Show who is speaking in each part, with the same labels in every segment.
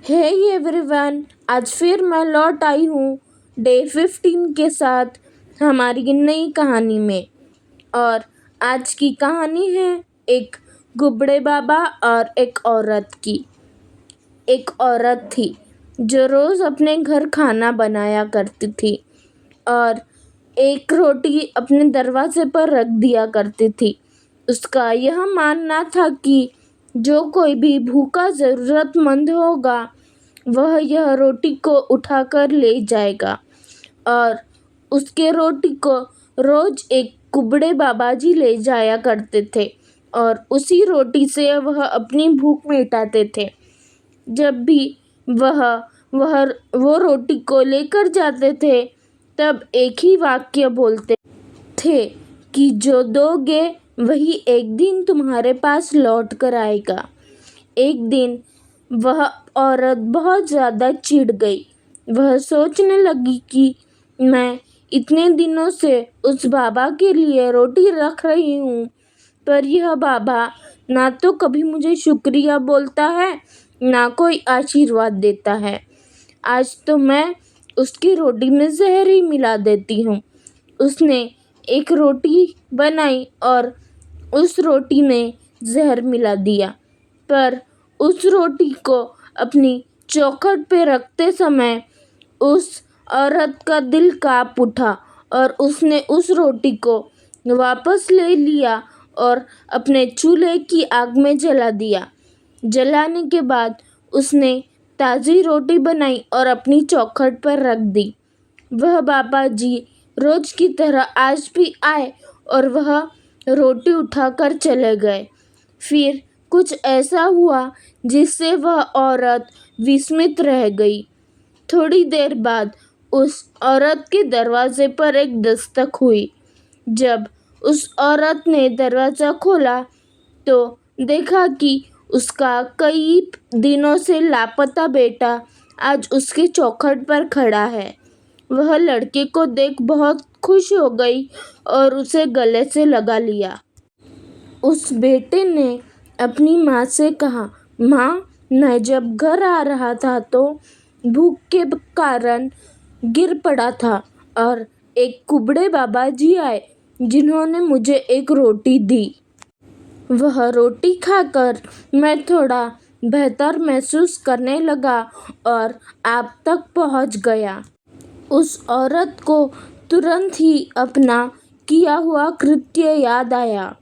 Speaker 1: Hey everyone, आज फिर मैं लौट आई हूँ डे 15 के साथ हमारी नई कहानी में। और आज की कहानी है एक गुबड़े बाबा और एक औरत की। एक औरत थी जो रोज़ अपने घर खाना बनाया करती थी और एक रोटी अपने दरवाजे पर रख दिया करती थी। उसका यह मानना था कि जो कोई भी भूखा ज़रूरतमंद होगा वह यह रोटी को उठाकर ले जाएगा और उसके रोटी को रोज़ एक कुबड़े बाबा जी ले जाया करते थे और उसी रोटी से वह अपनी भूख मिटाते थे। जब भी वह वह वो रोटी को लेकर जाते थे तब एक ही वाक्य बोलते थे कि जो दोगे वही एक दिन तुम्हारे पास लौट कर आएगा। एक दिन वह औरत बहुत ज़्यादा चिढ़ गई। वह सोचने लगी कि मैं इतने दिनों से उस बाबा के लिए रोटी रख रही हूँ, पर यह बाबा ना तो कभी मुझे शुक्रिया बोलता है ना कोई आशीर्वाद देता है। आज तो मैं उसकी रोटी में जहर ही मिला देती हूँ। उसने एक रोटी बनाई और उस रोटी में जहर मिला दिया, पर उस रोटी को अपनी चौखट पे रखते समय उस औरत का दिल काँप उठा और उसने उस रोटी को वापस ले लिया और अपने चूल्हे की आग में जला दिया। जलाने के बाद उसने ताज़ी रोटी बनाई और अपनी चौखट पर रख दी। वह बाबा जी रोज की तरह आज भी आए और वह रोटी उठाकर चले गए। फिर कुछ ऐसा हुआ जिससे वह औरत विस्मित रह गई। थोड़ी देर बाद उस औरत के दरवाजे पर एक दस्तक हुई। जब उस औरत ने दरवाज़ा खोला तो देखा कि उसका कई दिनों से लापता बेटा आज उसके चौखट पर खड़ा है। वह लड़के को देख बहुत खुश हो गई और उसे गले से लगा लिया। उस बेटे ने अपनी माँ से कहा, माँ, मैं जब घर आ रहा था तो भूख के कारण गिर पड़ा था और एक कुबड़े बाबा जी आए जिन्होंने मुझे एक रोटी दी। वह रोटी खाकर मैं थोड़ा बेहतर महसूस करने लगा और आप तक पहुंच गया। उस औरत को तुरंत ही अपना किया हुआ कृत्य याद आया।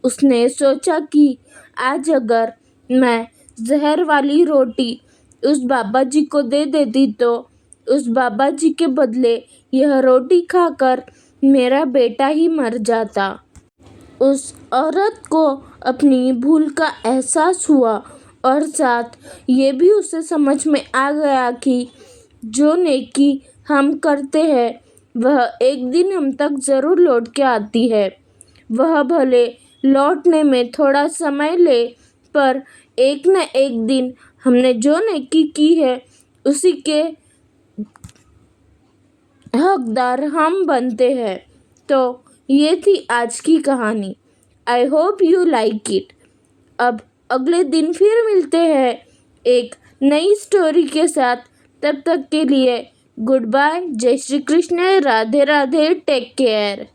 Speaker 1: उसने सोचा कि आज अगर मैं जहर वाली रोटी उस बाबा जी को दे देती तो उस बाबा जी के बदले यह रोटी खाकर मेरा बेटा ही मर जाता। उस औरत को अपनी भूल का एहसास हुआ और साथ ये भी उसे समझ में आ गया कि जो नेकी हम करते हैं वह एक दिन हम तक ज़रूर लौट के आती है। वह भले लौटने में थोड़ा समय ले, पर एक न एक दिन हमने जो नेकी की है उसी के हकदार हम बनते हैं। तो ये थी आज की कहानी। I hope you like it. अब अगले दिन फिर मिलते हैं एक नई स्टोरी के साथ। तब तक के लिए गुड बाय, जय श्री कृष्ण, राधे राधे, टेक केयर।